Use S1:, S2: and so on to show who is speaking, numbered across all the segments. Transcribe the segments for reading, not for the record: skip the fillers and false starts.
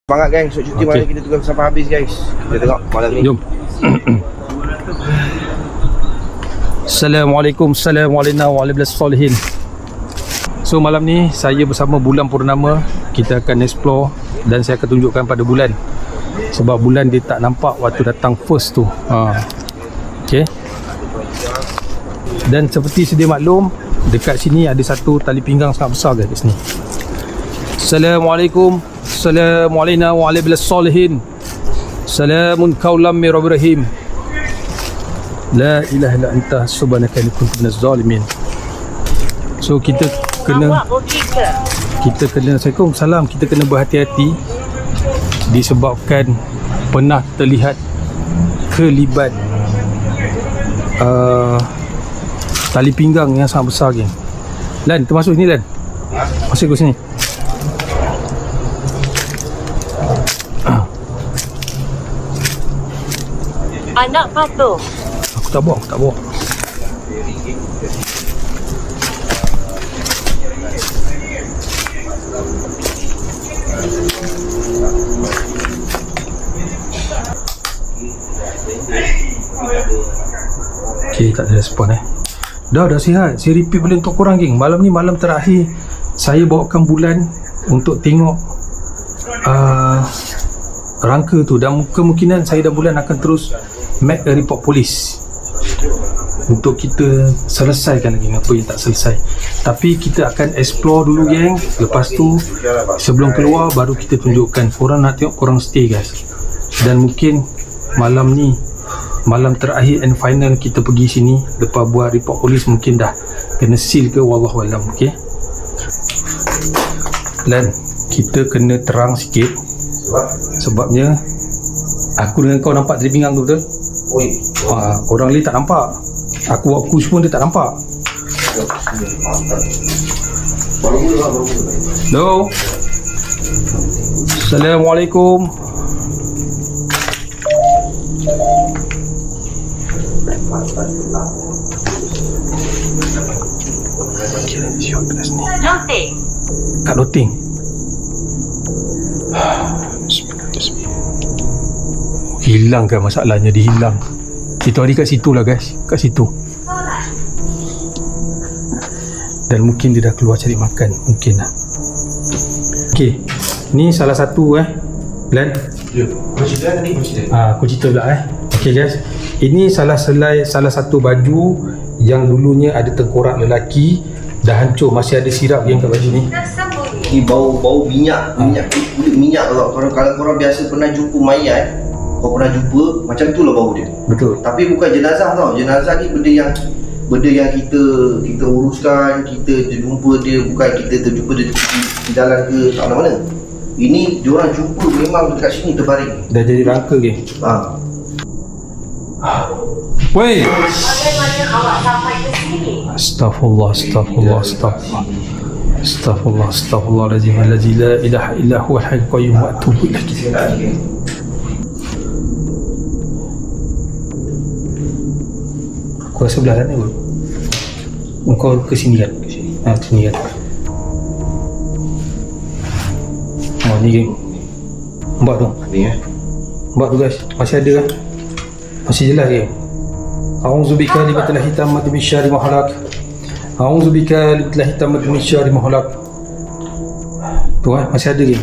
S1: Semangat gang, so cuti malam kita tunggu sampai habis guys. Kita tengok malam ni.
S2: Jom. Assalamualaikum, warahmatullahi wabarakatuh. So malam ni saya bersama Bulan Purnama, kita akan explore dan saya akan tunjukkan pada Bulan. Sebab Bulan dia tak nampak waktu datang first tu. Okay. Dan seperti sedia maklum, dekat sini ada satu tali pinggang sangat besar guys kat sini. Assalamualaikum. Assalamualaikum warahmatullahi wabarakatuh. Salamun qaulam min rabbir rahim. La ilaha illa anta subhanaka inni kuntu minaz zalimin. So kita kena Assalamualaikum salam, kita kena berhati-hati disebabkan pernah terlihat kelibat tali pinggang yang sangat besar geng. Lan, termasuk sini Lan. Masuk ke sini.
S3: Anak patuh.
S2: Aku tak bawa. Okay, tak ada respon Dah sihat. Saya repeat balik untuk korang geng. Malam ni malam terakhir saya bawakan Bulan untuk tengok rangka tu, dan kemungkinan saya dan Bulan akan terus make a report polis untuk kita selesaikan lagi apa yang tak selesai. Tapi kita akan explore dulu geng. Lepas tu sebelum keluar baru kita tunjukkan. Korang nak tengok, korang stay guys. Dan mungkin malam ni malam terakhir and final kita pergi sini. Lepas buat report polis mungkin dah kena seal ke, wallahualam. Okay, dan kita kena terang sikit. Sebabnya aku dengan kau nampak tali pinggang tu betul? Orang lain tak nampak. Aku buat push pun dia tak nampak. Hello. Assalamualaikum.
S3: Noting.
S2: Kat loting. Hilang kan masalahnya, dia hilang. Kita hari kat situ lah guys, kat situ. Dan mungkin dia dah keluar cari makan, mungkin lah. Okay, ni salah satu Plan.
S1: Ya, kau cerita ni,
S2: Aku cerita pula Okay guys, ini salah satu baju yang dulunya ada tengkorak lelaki, dah hancur, masih ada sirap yang kat baju ni.
S1: Ni bau minyak kulit minyak. Kalau korang biasa pernah jumpa mayat, kau pernah jumpa macam tu lah bau dia.
S2: Betul.
S1: Tapi bukan jenazah tau. Jenazah ni benda yang kita uruskan, kita jumpa dia, bukan kita terjumpa dia di jalan ke tak mana-mana. Ini diorang jumpa memang dekat sini terbaring.
S2: Dah jadi rangka geng. Weh.
S3: Bagaimana awak sampai ke sini?
S2: Astaghfirullahaladzim alladzi la ilaha illa huwal hayyul qayyum wa atubu ilaih. Aku rasa belah sana kot. Engkau ke sini kan? Ke sini kan? Ni geng. Nampak tu? Nampak tu guys? Masih ada kan? Masih jelas geng. A'udzubika lillahi tammati min syarri ma khalaq. A'udzubika lillahi tammati min syarri ma khalaq. Tu masih ada geng.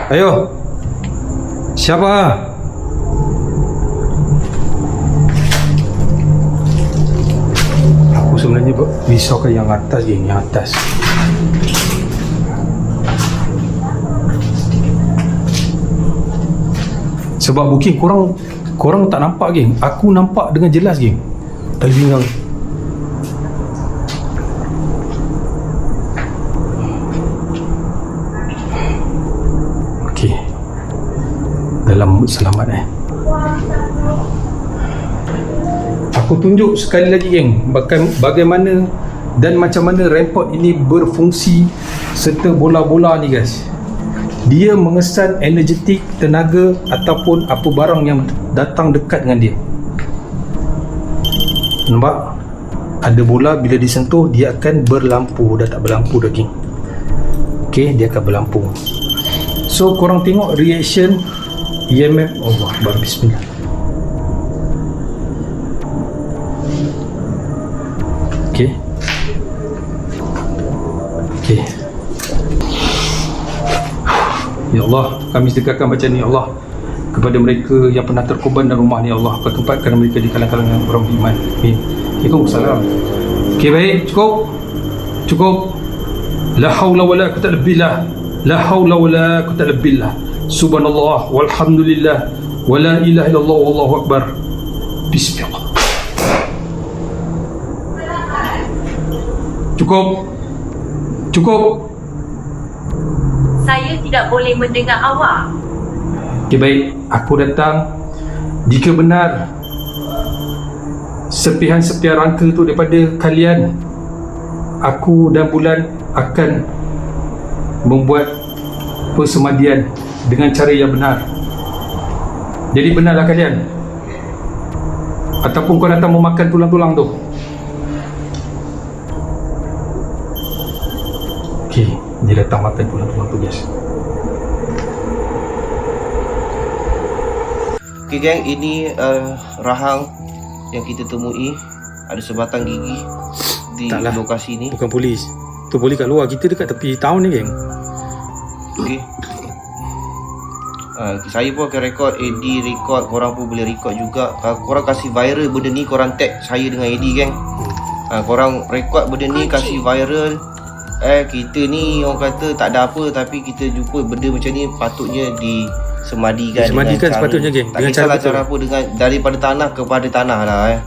S2: Ayo. Siapa? Aku sebenarnya risaukan yang atas geng, yang atas. Sebab mungkin korang tak nampak geng. Aku nampak dengan jelas geng tali pinggang. Okey, dalam selamat Aku tunjuk sekali lagi geng bagaimana dan macam mana rampart ini berfungsi serta bola-bola ni guys. dia mengesan energetik, tenaga ataupun apa barang yang datang dekat dengan dia. Nampak? Ada bola bila disentuh dia akan berlampu, dah tak berlampu dah geng. Okey, dia akan berlampu. So korang tengok reaction EMF. Allah Akbar, bismillah. Okey. Okey. Ya Allah, kami sedekahkan bacaan ni, ya Allah, kepada mereka yang pernah terkorban dalam rumah ni, ya Allah, kau tempatkan mereka di kalangan orang beriman. Amin. Waalaikumsalam. Okey, baik, cukup. La haula wala quwwata illa billah. La haula wala quwwata illa billah. Subhanallah walhamdulillah wala ilaha illallah wallahu akbar. Bismillah. Cukup.
S3: Saya tidak boleh mendengar awak.
S2: Okey, baik, aku datang jika benar serpihan-serpihan rangka tu daripada kalian, aku dan Bulan akan membuat persemadian dengan cara yang benar. Jadi benarlah kalian, ataupun kau datang memakan tulang-tulang tu? Okey, dia datang makan tulang-tulang tu, guys.
S1: Okay geng, ini rahang yang kita temui. Ada sebatang gigi di
S2: Taklah,
S1: lokasi ni.
S2: bukan polis. Tu polis kat luar, kita dekat tepi town ni, geng.
S1: Okay. Saya pun akan rekod, Eddie rekod, korang pun boleh rekod juga. Kalau korang kasih viral benda ni, korang tag saya dengan Eddie geng. Korang rekod benda ni, kasih viral. Kita ni orang kata tak ada apa, tapi kita jumpa benda macam ni patutnya disemadikan.
S2: Disemadikan sepatutnya, geng.
S1: Tak kisahlah cara apa, dengan daripada tanah kepada tanah lah.